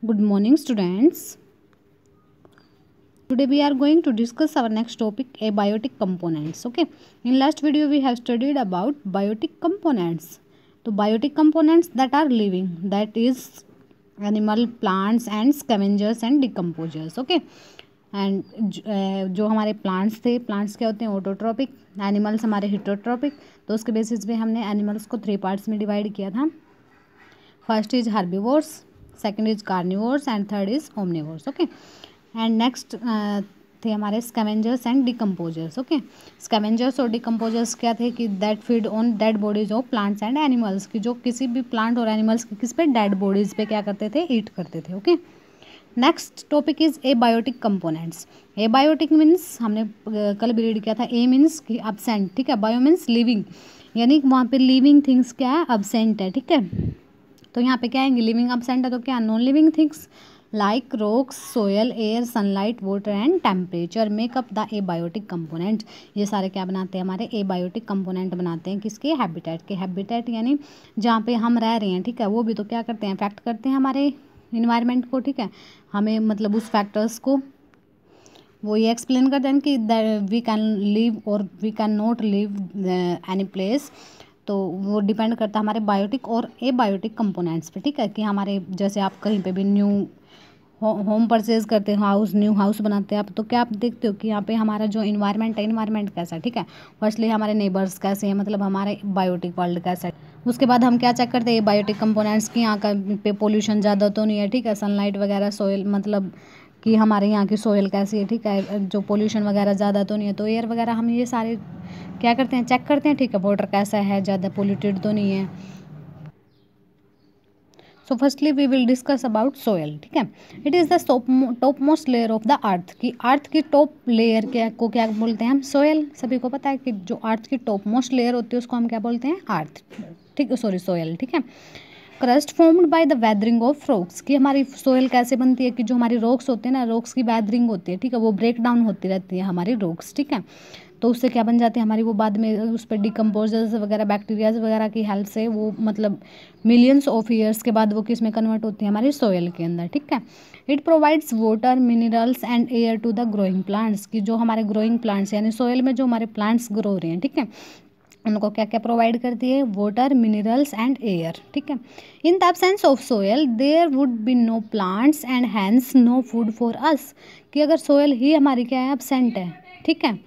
Good morning, students. Today we are going to discuss our next topic, abiotic components. Okay. In last video we have studied about biotic components. So biotic components that are living, that is animal, plants and scavengers and decomposers. Okay. And जो हमारे plants थे, plants क्या होते हैं autotrophic, animals हमारे heterotrophic. तो उसके basis पे हमने एनिमल्स को 3 पार्ट्स में डिवाइड किया था. First is herbivores, second is carnivores and third is omnivores. Okay. And next थे हमारे scavengers and decomposers. Okay. Scavengers और डिकम्पोजर्स क्या थे कि that feed on dead bodies of plants and animals, की जो किसी भी प्लांट और एनिमल्स की किस पे, डेड बॉडीज पे क्या करते थे, ईट करते थे. Okay. Next topic is abiotic components. Abiotic means हमने कल भी रीड किया था, ए मीन्स कि अब्सेंट, ठीक है, बायो मीन्स लिविंग, यानी वहाँ पे लिविंग थिंग्स क्या है, अब्सेंट है. ठीक है. तो यहाँ पे क्या आएंगे, लिविंग अब्सेंट है तो क्या, non living things like rocks, soil, air, sunlight, water and temperature makeup the abiotic component. ये सारे क्या बनाते हैं, हमारे एबायोटिक कंपोनेंट बनाते हैं. किसके, हैबिटेट के. हैबिटेट यानी जहाँ पे हम रह रहे हैं, ठीक है, वो भी तो क्या करते हैं, अफेक्ट करते हैं हमारे इन्वायरमेंट को. ठीक है. हमें मतलब उस फैक्टर्स को वो ये एक्सप्लेन करते हैं कि वी कैन लिव और we can not live any place. तो वो डिपेंड करता है हमारे बायोटिक और एबायोटिक कंपोनेंट्स पे. ठीक है. कि हमारे जैसे आप कहीं पे भी न्यू होम परचेज करते हो, हाउस, न्यू हाउस बनाते हैं आप, तो क्या आप देखते हो कि यहाँ पे हमारा जो इन्वायरमेंट है, इन्वायरमेंट कैसा है. ठीक है. फर्स्टली हमारे नेबर्स कैसे हैं, मतलब हमारे बायोटिक वर्ल्ड कैसा है. उसके बाद हम क्या चेक करते हैं, बायोटिक कंपोनेंट्स की यहाँ का पे पोल्यूशन ज़्यादा तो नहीं है. ठीक है. सनलाइट वगैरह, सोयल, मतलब कि हमारे यहाँ की सोयल कैसी है. ठीक है. जो पोल्यूशन वगैरह ज़्यादा तो नहीं है. तो एयर वगैरह हम ये सारे क्या करते हैं, चेक करते हैं. ठीक है. वाटर कैसा है, ज़्यादा पोल्यूटेड तो नहीं है. So firstly we will discuss about soil. ठीक है. It is the top most layer of the earth. की अर्थ की टॉप लेयर को क्या बोलते हैं हम, सोयल. सभी को पता है कि जो अर्थ की टॉप मोस्ट लेयर होती है उसको हम क्या बोलते हैं, अर्थ. ठीक है, सॉरी, सोयल. ठीक है. Crust formed by the weathering of rocks. कि हमारी सोयल कैसे बनती है, कि जो हमारी रॉक्स होते हैं ना, रॉक्स की वेदरिंग होती है. ठीक है. वो ब्रेक डाउन होती रहती है हमारी रॉक्स. ठीक है. तो उससे क्या बन जाती है हमारी, वो बाद में उस पर डिकम्पोजर्स वगैरह, बैक्टीरियाज वगैरह की हेल्प से वो मतलब मिलियंस ऑफ ईयर्स के बाद वो किस में कन्वर्ट होती है, हमारी सोयल के अंदर. ठीक है. It provides water, minerals and air to the growing plants. की जो हमारे ग्रोइंग प्लांट्स यानी सोयल में जो हमारे प्लांट्स ग्रो रहे हैं, ठीक है, उनको क्या क्या प्रोवाइड करती है, वाटर, मिनरल्स एंड एयर. ठीक है. In the absence of soil there would be no plants and hence no food for us. कि अगर सोयल ही हमारी क्या है, एब्सेंट है. ठीक है.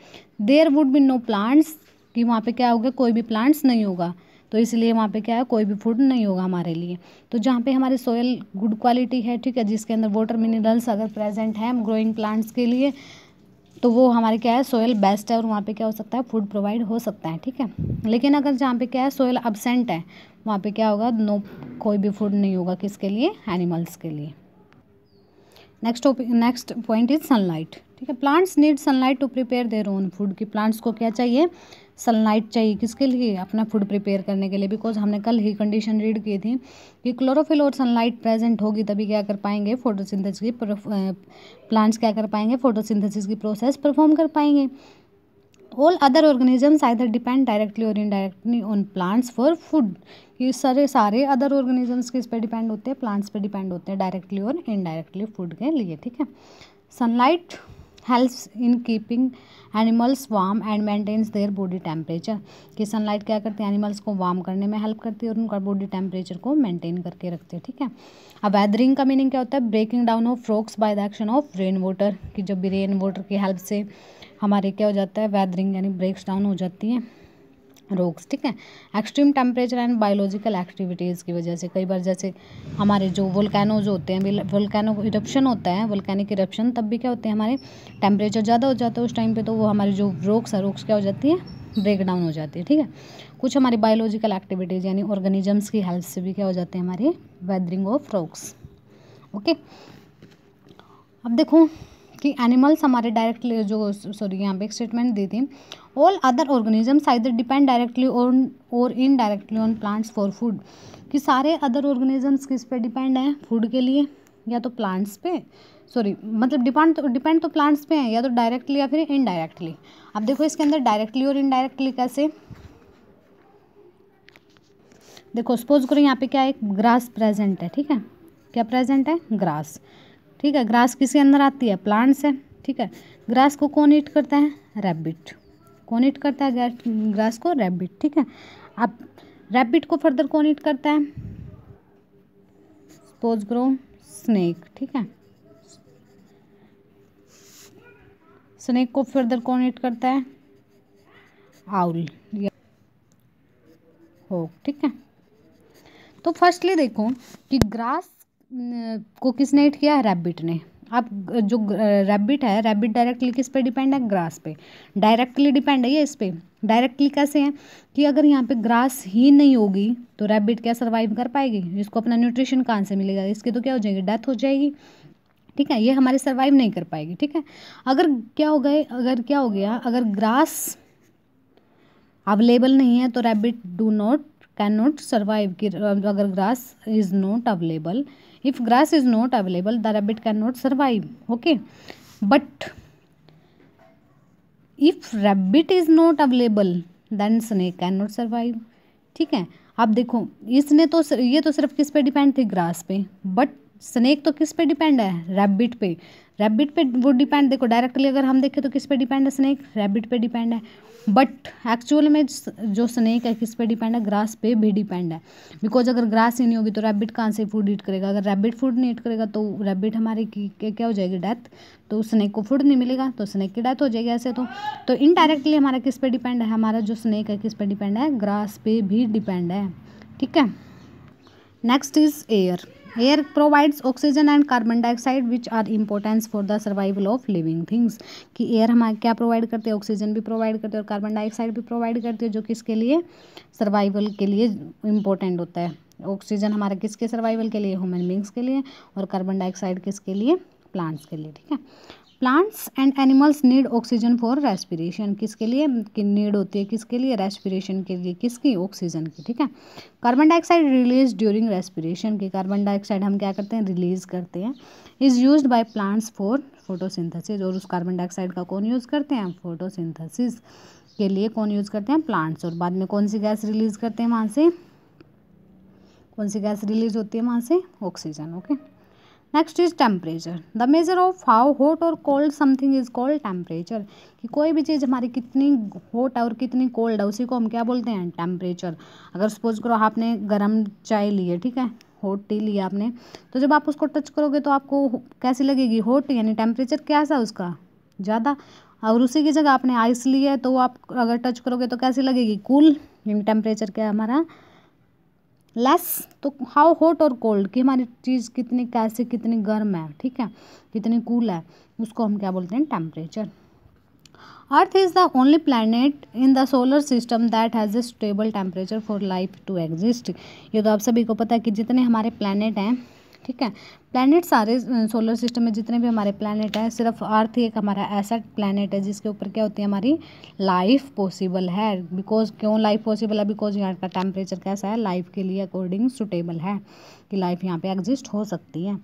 There would be no plants, कि वहाँ पे क्या होगा, कोई भी प्लांट्स नहीं होगा. तो इसलिए वहाँ पे क्या है, कोई भी फूड नहीं होगा हमारे लिए. तो जहाँ पे हमारी सोयल गुड क्वालिटी है, ठीक है, जिसके अंदर वाटर, मिनरल्स अगर प्रेजेंट है ग्रोइंग प्लांट्स के लिए, तो वो हमारी क्या है, सोयल बेस्ट है और वहाँ पे क्या हो सकता है, फूड प्रोवाइड हो सकता है. ठीक है. लेकिन अगर जहाँ पे क्या है, सोयल अब्सेंट है, वहाँ पे क्या होगा, नो, कोई भी फूड नहीं होगा. किसके लिए, एनिमल्स के लिए. Next point is sunlight. ठीक है. Plants need sunlight to prepare their own food. की प्लांट्स को क्या चाहिए, सनलाइट चाहिए. किसके लिए, अपना फूड प्रिपेयर करने के लिए. बिकॉज हमने कल ही कंडीशन रीड की थी कि क्लोरोफिल और सनलाइट प्रेजेंट होगी तभी क्या कर पाएंगे, फोटोसिंथेसिस की प्लांट्स क्या कर पाएंगे, फोटोसिंथेसिस की प्रोसेस परफॉर्म कर पाएंगे. All other organisms either depend directly और indirectly on plants for food. ये सारे अदर ऑर्गेनिजम्स किस पे डिपेंड होते हैं, प्लांट्स पे डिपेंड होते हैं, डायरेक्टली और इनडायरेक्टली फूड के लिए. ठीक है. Sunlight helps in keeping animals warm and maintains their body temperature. कि सनलाइट क्या करते हैं, एनिमल्स को वार्म करने में हेल्प करती है और उनका बॉडी टेम्परेचर को मेंटेन करके रखते हैं. ठीक है. अब वेदरिंग का मीनिंग क्या होता है, breaking down of rocks by the action of rain water. कि जब भी रेन वाटर की हेल्प से हमारे क्या हो जाता है, वेदरिंग यानी ब्रेक्स डाउन हो जाती है रॉक्स. ठीक है. Extreme temperature and biological activities की वजह से कई बार जैसे हमारे जो वोल्केनोज होते हैं, वोल्केनो इरप्शन होता है, वोल्केनिक इरप्शन, तब भी क्या होते हैं, हमारे टेम्परेचर ज़्यादा हो जाता है उस टाइम पे, तो वो हमारी जो रॉक्स है, रॉक्स क्या हो जाती है, ब्रेक डाउन हो जाती है. ठीक है. कुछ हमारी बायोलॉजिकल एक्टिविटीज़ यानी ऑर्गेनिजम्स की हेल्प से भी क्या हो जाते हैं, हमारे वेदरिंग ऑफ रॉक्स. ओके. अब देखो कि एनिमल्स हमारे डायरेक्टली जो, सॉरी यहाँ पे एक स्टेटमेंट दी थी, all other organisms either depend directly on और indirectly on plants for food. कि सारे अदर ऑर्गेनिजम्स किस पे डिपेंड हैं, फूड के लिए, या तो प्लांट्स पे, सॉरी मतलब डिपेंड तो प्लांट्स पे हैं, या तो डायरेक्टली या फिर इनडायरेक्टली. अब देखो इसके अंदर डायरेक्टली और इनडायरेक्टली कैसे, देखो सपोज करो यहाँ पे क्या एक ग्रास प्रेजेंट है. ठीक है. क्या प्रेजेंट है, ग्रास। ठीक है, ग्रास किसके अंदर आती है, प्लांट्स है। ठीक है, ग्रास को कौन ईट करता है, रैबिट। कौन ईट करता है ग्रास को, रैबिट। ठीक है, अब रैबिट को फर्दर कौन ईट करता है, सपोज करो स्नेक। ठीक है, स्नेक को फर्दर कौन ईट करता है, आउल या होक। ठीक है, तो फर्स्टली देखो कि ग्रास को किसने ईट किया, रैबिट ने। अब जो रैबिट है, रैबिट डायरेक्टली किस पे डिपेंड है, ग्रास पे। डायरेक्टली डिपेंड है ये इस पे। डायरेक्टली कैसे है कि अगर यहाँ पे ग्रास ही नहीं होगी तो रैबिट क्या सर्वाइव कर पाएगी, इसको अपना न्यूट्रिशन कहाँ से मिलेगा, इसकी तो क्या हो जाएगी, डेथ हो जाएगी। ठीक है, ये हमारे सर्वाइव नहीं कर पाएगी। ठीक है, अगर क्या हो गया, अगर ग्रास अवेलेबल नहीं है तो रैबिट कैन नॉट सर्वाइव। अगर grass is not available, if grass is not available the rabbit can not survive. Okay, but if rabbit is not available then snake can not survive. ठीक है, अब देखो इसने तो ये तो सिर्फ किस पे डिपेंड थी, ग्रास पे, बट स्नेक तो किस पे डिपेंड है, रैबिट पे। रैबिट पे वो डिपेंड, देखो डायरेक्टली अगर हम देखें तो किस पे डिपेंड है, स्नेक, रैबिट पे डिपेंड है। बट एक्चुअल में जो स्नेक है किस पे डिपेंड है, ग्रास पे भी डिपेंड है। बिकॉज अगर ग्रास ही नहीं होगी तो रैबिट कहाँ से फूड ईट करेगा, अगर रैबिट फूड नहीं ईट करेगा तो रैबिट हमारी क्या हो जाएगी, डेथ। तो स्नेक को फूड नहीं मिलेगा तो स्नेक की डेथ हो जाएगी ऐसे तो इनडायरेक्टली हमारा किस पे डिपेंड है, हमारा जो स्नेक है किस पे डिपेंड है, ग्रास पे भी डिपेंड है। ठीक है, next is air. Air provides oxygen and carbon dioxide which are importants for the survival of living things. कि एयर हमारे क्या प्रोवाइड करते हैं, ऑक्सीजन भी प्रोवाइड करते हैं और कार्बन डाइऑक्साइड भी प्रोवाइड करते हैं, जो किसके लिए, सर्वाइवल के लिए इम्पोर्टेंट होता है। ऑक्सीजन हमारा किसके सर्वाइवल के लिए, ह्यूमन बींग्स के लिए, और कार्बन डाइऑक्साइड किसके लिए, प्लांट्स के लिए। ठीक है, plants and animals need oxygen for respiration. किसके लिए कि नीड होती है, किसके लिए, रेस्पिरेशन के लिए, किसकी, ऑक्सीजन की। ठीक है, carbon dioxide release during respiration की, कार्बन डाइऑक्साइड हम क्या करते हैं, रिलीज करते हैं। Is used by plants for photosynthesis, और उस कार्बन डाइऑक्साइड का कौन यूज़ करते हैं, फोटोसिंथेसिस के लिए कौन यूज़ करते हैं, प्लांट्स। और बाद में कौन सी गैस रिलीज करते हैं वहाँ से, कौन सी गैस रिलीज होती है वहाँ से, oxygen. Okay, next is temperature. The major of how hot और cold something is called temperature. कि कोई भी चीज़ हमारी कितनी हॉट है और कितनी कोल्ड है उसी को हम क्या बोलते हैं, टेम्परेचर। अगर सपोज करो आपने गर्म चाय ली है, ठीक है, हॉट टी लिया आपने, तो जब आप उसको टच करोगे तो आपको कैसी लगेगी, हॉट, यानी टेम्परेचर कैसा है उसका, ज़्यादा। और उसी की जगह आपने आइस ली है तो आप अगर टच करोगे तो कैसी लगेगी, कूल, यानी टेम्परेचर क्या है हमारा, लेस। तो हाउ हॉट और कोल्ड कि हमारी चीज़ कितनी कैसे कितनी गर्म है, ठीक है, कितनी कूल है, उसको हम क्या बोलते हैं, temperature. Earth is the only planet in the solar system that has a stable temperature for life to exist. ये तो आप सभी को पता है कि जितने हमारे प्लैनेट हैं, ठीक है, प्लैनेट सारे सोलर सिस्टम में जितने भी हमारे प्लैनेट हैं, सिर्फ अर्थ ही एक हमारा ऐसा प्लैनेट है जिसके ऊपर क्या होती है, हमारी लाइफ पॉसिबल है। बिकॉज क्यों लाइफ पॉसिबल है, बिकॉज यहाँ का टेम्परेचर कैसा है, लाइफ के लिए अकॉर्डिंग सुटेबल है कि लाइफ यहाँ पे एग्जिस्ट हो सकती है।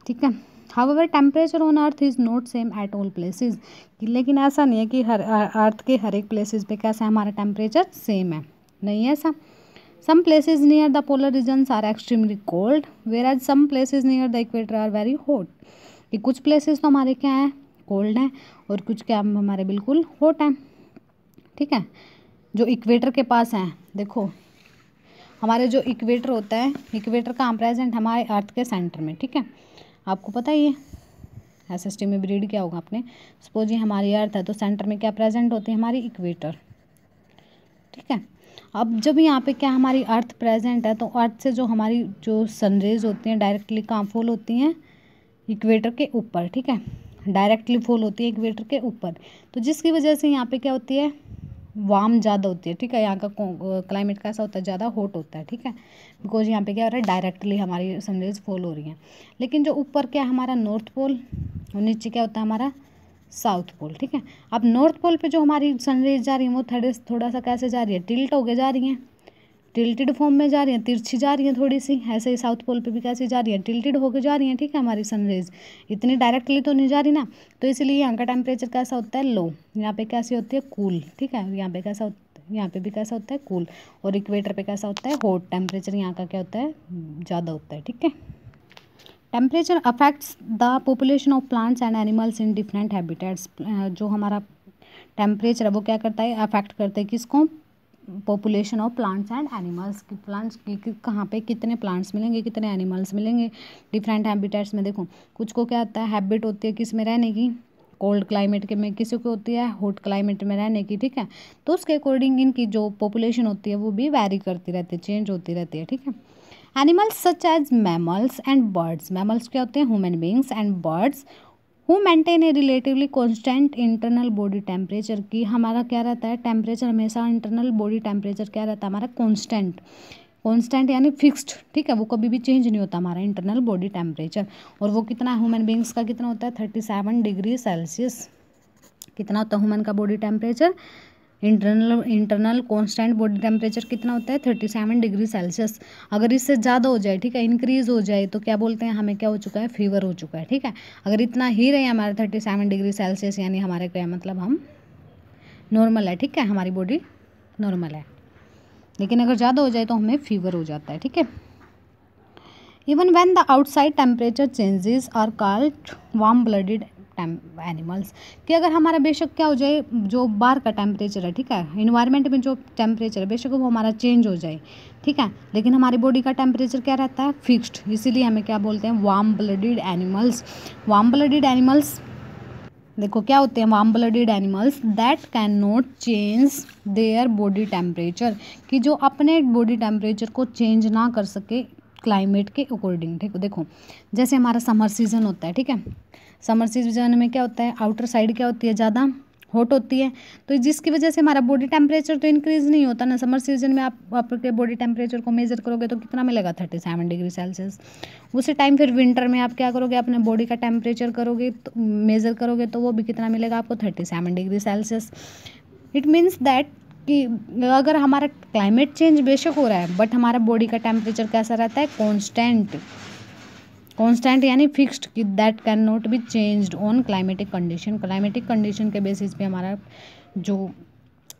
ठीक है, however temperature on earth is not same at all places. लेकिन ऐसा नहीं है कि हर अर्थ के हर एक प्लेसेस पे कैसा है हमारा टेम्परेचर सेम है, नहीं है ऐसा। Some places near the polar regions are extremely cold, whereas some places near the equator are very hot. कि कुछ places तो हमारे क्या हैं, कोल्ड हैं, और कुछ क्या हमारे बिल्कुल हॉट हैं। ठीक है, जो इक्वेटर के पास हैं, देखो हमारे जो इक्वेटर होता है, इक्वेटर कहाँ प्रेजेंट, हमारे अर्थ के सेंटर में। ठीक है, आपको पता ही है SST में भी रीड किया होगा आपने। सपोज ये हमारी अर्थ है तो सेंटर में क्या प्रेजेंट होती है, हमारी इक्वेटर। ठीक है, अब जब यहाँ पे क्या हमारी अर्थ प्रेजेंट है तो अर्थ से जो हमारी जो सनरेज होती हैं डायरेक्टली कहाँ फॉल होती हैं, इक्वेटर के ऊपर। ठीक है, डायरेक्टली फॉल होती है इक्वेटर के ऊपर, तो जिसकी वजह से यहाँ पे क्या होती है, वार्म ज़्यादा होती है। ठीक है, यहाँ का क्लाइमेट कैसा होता है, ज़्यादा हॉट होता है। ठीक है, बिकॉज यहाँ पे क्या हो रहा है, डायरेक्टली हमारी सनरेज फॉल हो रही हैं। लेकिन जो ऊपर क्या है हमारा नॉर्थ पोल, और नीचे क्या होता है हमारा साउथ पोल। ठीक है, अब नॉर्थ पोल पे जो हमारी सनरेज जा रही है वो थोड़ा सा कैसे जा रही है, टिल्ट होके जा रही हैं, टिल्टेड फॉर्म में जा रही हैं, तिरछी जा रही हैं थोड़ी सी। ऐसे ही साउथ पोल पे भी कैसे जा रही है, टिल्टेड होके जा रही हैं। ठीक है, हमारी सनरेज इतनी डायरेक्टली तो नहीं जा रही ना, तो इसलिए यहाँ का टेम्परेचर कैसा होता है, लो। यहाँ पे कैसी होती है, कूल। ठीक है, यहाँ पे कैसा होता है, यहाँ पे भी कैसा होता है, कूल। और इक्वेटर पे कैसा होता है, हॉट। टेम्परेचर यहाँ का क्या होता है, ज़्यादा होता है। ठीक है, temperature affects the population of plants and animals in different habitats. जो हमारा टेम्परेचर है वो क्या करता है, अफेक्ट करता है किसको, population of plants and animals की। प्लांट्स की कहाँ पे कितने प्लांट्स मिलेंगे, कितने एनिमल्स मिलेंगे डिफरेंट हैबिटेट्स में। देखो कुछ को क्या होता है, हैबिट होती है किस में रहने की, कोल्ड क्लाइमेट के में, किसी को होती है हॉट क्लाइमेट में रहने की, ठीक है। तो उसके अकॉर्डिंग इनकी जो पॉपुलेशन होती है वो भी वैरी करती रहती है, चेंज होती रहती है, ठीक है। Animals such as mammals and birds, mammals क्या होते हैं, human beings, and birds who maintain a relatively constant internal body temperature. की हमारा क्या रहता है, टेम्परेचर हमेशा इंटरनल बॉडी टेम्परेचर क्या रहता है हमारा, कॉन्स्टेंट, कॉन्स्टेंट यानी फिक्स्ड, ठीक है, वो कभी भी चेंज नहीं होता हमारा इंटरनल बॉडी टेम्परेचर। और वो कितना, ह्यूमन बींग्स का कितना होता है 37 डिग्री सेल्सियस। कितना होता है ह्यूमन का body temperature, internal constant body temperature कितना होता है 37 डिग्री सेल्सियस। अगर इससे ज़्यादा हो जाए, ठीक है, इंक्रीज हो जाए तो क्या बोलते हैं, हमें क्या हो चुका है, फीवर हो चुका है, ठीक है। अगर इतना ही रहे हमारे 37 डिग्री सेल्सियस यानी हमारे क्या मतलब हम नॉर्मल है, ठीक है, हमारी बॉडी नॉर्मल है। लेकिन अगर ज़्यादा हो जाए तो हमें फीवर हो जाता है, ठीक है। Even when the outside temperature changes are called warm blooded animals. कि अगर हमारा बेशक क्या हो जाए, जो बाहर का टेम्परेचर है, ठीक है, इन्वायरमेंट में जो टेम्परेचर है बेशक वो हमारा चेंज हो जाए, ठीक है, लेकिन हमारी बॉडी का टेम्परेचर क्या रहता है, फिक्स्ड। इसीलिए हमें क्या बोलते हैं, warm blooded animals. Warm blooded animals देखो क्या होते हैं, warm blooded animals that can not change their body temperature. कि जो अपने बॉडी टेम्परेचर को चेंज ना कर सके क्लाइमेट के अकॉर्डिंग, ठीक है। देखो जैसे हमारा समर सीजन होता है, ठीक है, समर सीजन में क्या होता है, आउटर साइड क्या होती है, ज़्यादा हॉट होती है, तो जिसकी वजह से हमारा बॉडी टेम्परेचर तो इंक्रीज़ नहीं होता ना। समर सीजन में आप आपके बॉडी टेम्परेचर को मेजर करोगे तो कितना मिलेगा 37 डिग्री सेल्सियस। उसी टाइम फिर विंटर में आप क्या करोगे, अपने बॉडी का टेम्परेचर करोगे तो मेज़र करोगे तो वो भी कितना मिलेगा आपको 37 degree Celsius. It means that कि अगर हमारा क्लाइमेट चेंज बेशक हो रहा है बट हमारा बॉडी का टेम्परेचर कैसा रहता है, कॉन्स्टेंट, कॉन्स्टेंट यानी फिक्स्ड, कि that can not be changed on climatic condition. Climatic condition के बेसिस पे हमारा जो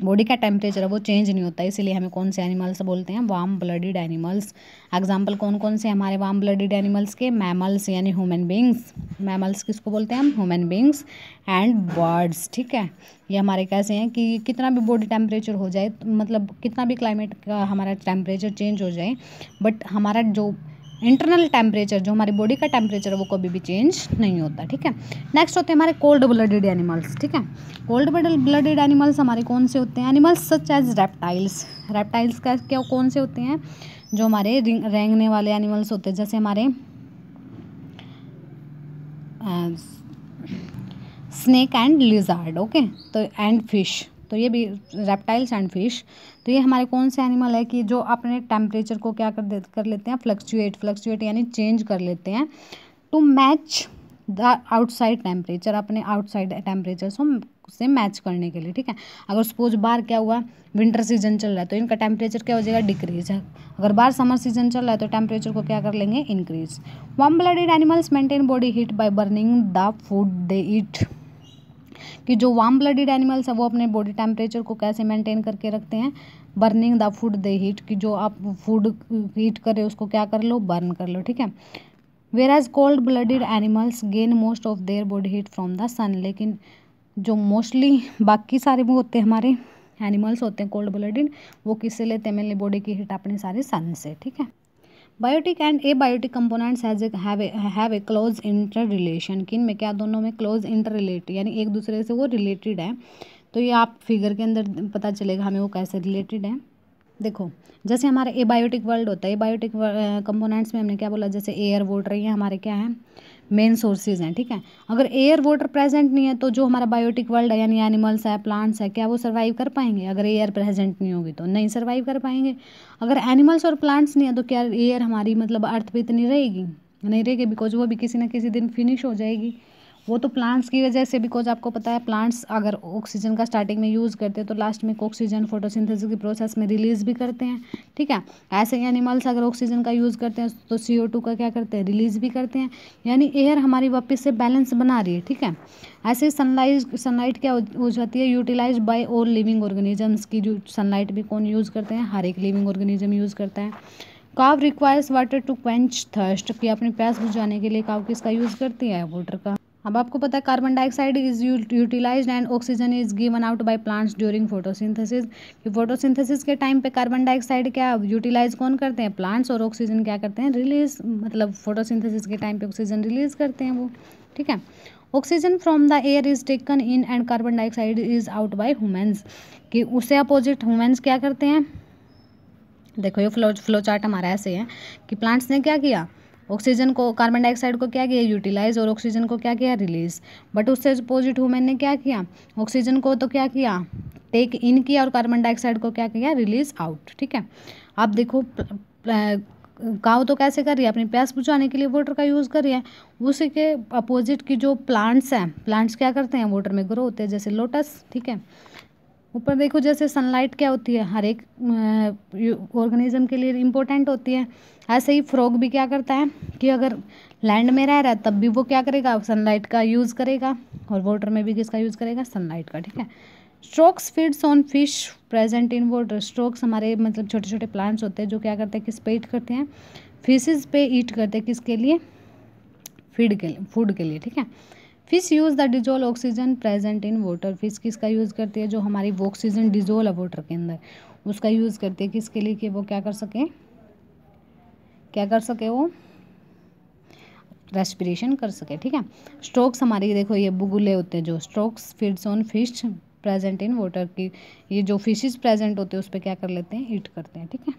बॉडी का टेम्परेचर है वो चेंज नहीं होता। इसीलिए हमें कौन से एनिमल्स बोलते हैं, वार्म ब्लडेड एनिमल्स। एग्जाम्पल कौन कौन से हमारे वार्म ब्लडेड एनिमल्स के, मैमल्स यानी ह्यूमन बींग्स, मैमल्स किसको बोलते हैं हम, ह्यूमन बींग्स, एंड बर्ड्स, ठीक है। ये हमारे कैसे हैं कि कितना भी बॉडी टेम्परेचर हो जाए, मतलब कितना भी क्लाइमेट का हमारा टेम्परेचर चेंज हो जाए, बट हमारा जो इंटरनल टेम्परेचर, जो हमारी बॉडी का टेम्परेचर है वो कभी भी चेंज नहीं होता, ठीक है। नेक्स्ट होते हैं हमारे कोल्ड ब्लडेड एनिमल्स, ठीक है। कोल्ड ब्लडेड एनिमल्स हमारे कौन से होते हैं, animals such as reptiles. Reptiles का क्या कौन से होते हैं, जो हमारे रेंगने वाले एनिमल्स होते हैं, जैसे हमारे स्नेक एंड लिजार्ड, ओके, तो एंड फिश, तो ये भी रेप्टाइल्स एंड फिश। तो ये हमारे कौन से एनिमल है कि जो अपने टेम्परेचर को क्या कर लेते हैं, फ्लक्चुएट यानी चेंज कर लेते हैं to match the outside temperature, अपने आउटसाइड टेम्परेचर से मैच करने के लिए, ठीक है। अगर सपोज बाहर क्या हुआ, विंटर सीजन चल रहा है तो इनका टेम्परेचर क्या हो जाएगा, डिक्रीज है। अगर बाहर समर सीजन चल रहा है तो टेम्परेचर को क्या कर लेंगे, increase. Warm blooded animals maintain body heat by burning the food they eat. कि जो वार्म ब्लडेड एनिमल्स है वो अपने बॉडी टेम्परेचर को कैसे मेंटेन करके रखते हैं, burning the food they heat, कि जो आप फूड हीट कर रहे हो उसको क्या कर लो, बर्न कर लो, ठीक है। Whereas cold blooded animals gain most of their body heat from the sun. लेकिन जो मोस्टली बाकी सारे वो होते हैं हमारे एनिमल्स होते हैं कोल्ड ब्लडेड, वो किससे लेते हैं, मेनली बॉडी की हीट अपने सारे सन से, ठीक है। Biotic and abiotic components have a close interrelation. किन में क्या, दोनों में क्लोज इंटर रिलेटेड यानी एक दूसरे से वो रिलेटेड है। तो ये आप फिगर के अंदर पता चलेगा हमें वो कैसे रिलेटेड है। देखो जैसे हमारा एबायोटिक वर्ल्ड होता है, एबायोटिक कंपोनेंट्स में हमने क्या बोला, जैसे एयर वाटर, ये हमारे क्या है, मेन सोर्सेज हैं, ठीक है। अगर एयर वाटर प्रेजेंट नहीं है तो जो हमारा बायोटिक वर्ल्ड है यानी एनिमल्स है, प्लांट्स है, क्या वो सर्वाइव कर पाएंगे, अगर एयर प्रेजेंट नहीं होगी तो नहीं सर्वाइव कर पाएंगे। अगर एनिमल्स और प्लांट्स नहीं है तो क्या एयर हमारी मतलब अर्थ पे इतनी रहेगी, नहीं रहेगी, बिकॉज वो भी किसी ना किसी दिन फिनिश हो जाएगी। वो तो प्लांट्स की वजह से, बिकॉज आपको पता है प्लांट्स अगर ऑक्सीजन का स्टार्टिंग में यूज़ करते हैं तो लास्ट में ऑक्सीजन फोटोसिंथेसिस की प्रोसेस में रिलीज़ भी करते हैं, ठीक है। ऐसे ही एनिमल्स अगर ऑक्सीजन का यूज़ करते हैं तो CO2 का क्या करते हैं, रिलीज़ भी करते हैं, यानी एयर हमारी वापस से बैलेंस बना रही है, ठीक है। ऐसे सनलाइट क्या हो जाती है, utilize by all living organisms. की जो सनलाइट भी कौन यूज़ करते हैं, हर एक लिविंग ऑर्गेनिज्म यूज़ करता है। Cow requires water to quench thirst, कि अपनी प्यास बुझाने के लिए काव किसका यूज़ करती है, वाटर का। अब आपको पता है carbon dioxide is utilized and oxygen is given out by plants during photosynthesis, कि फोटोसिंथेसिस के टाइम पे कार्बन डाइऑक्साइड क्या यूटिलाइज कौन करते हैं, प्लांट्स, और ऑक्सीजन क्या करते हैं, रिलीज, मतलब फोटोसिंथेसिस के टाइम पे ऑक्सीजन रिलीज करते हैं वो, ठीक है। Oxygen from the air is taken in and carbon dioxide is out by humans, कि उससे अपोजिट ह्यूमन्स क्या करते हैं। देखो ये फ्लो चार्ट हमारा ऐसे है कि प्लांट्स ने क्या किया, ऑक्सीजन को, कार्बन डाइऑक्साइड को क्या किया, यूटिलाइज, और ऑक्सीजन को क्या किया, रिलीज। बट उससे अपोजिट ह्यूमन ने क्या किया, ऑक्सीजन को तो क्या किया, टेक इन किया, और कार्बन डाइऑक्साइड को क्या किया, रिलीज आउट, ठीक है। अब देखो काव तो कैसे कर रही है, अपनी प्यास बुझाने के लिए वाटर का यूज़ कर रही है। उसी के अपोजिट की जो प्लांट्स हैं, प्लांट्स क्या करते हैं, वाटर में ग्रो होते हैं, जैसे लोटस, ठीक है। ऊपर देखो जैसे सनलाइट क्या होती है, हर एक ऑर्गेनिज्म के लिए इम्पोर्टेंट होती है। ऐसे ही फ्रॉग भी क्या करता है कि अगर लैंड में रह रहा है तब भी वो क्या करेगा, सनलाइट का यूज़ करेगा, और वाटर में भी किसका यूज़ करेगा, सनलाइट का, ठीक है। Strokes feeds on fish present in water, strokes हमारे मतलब छोटे छोटे प्लांट्स होते हैं जो क्या करते हैं, किस पे ईट करते हैं, फिशेज पे ईट करते हैं, किसके लिए, फूड के लिए, ठीक है। Fish use the dissolve oxygen present in water, fish किसका यूज़ करती है, जो हमारी वो ऑक्सीजन डिजोल है वाटर के अंदर उसका यूज़ करती है, किसके लिए, कि वो क्या कर सके वो रेस्पिरेशन कर सके, ठीक है। स्ट्रोक्स हमारी देखो ये बुगुले होते हैं, जो strokes feeds on fish present in water की, ये जो फिशेस प्रेजेंट होते हैं उस पर क्या कर लेते हैं, ईट करते हैं, ठीक है।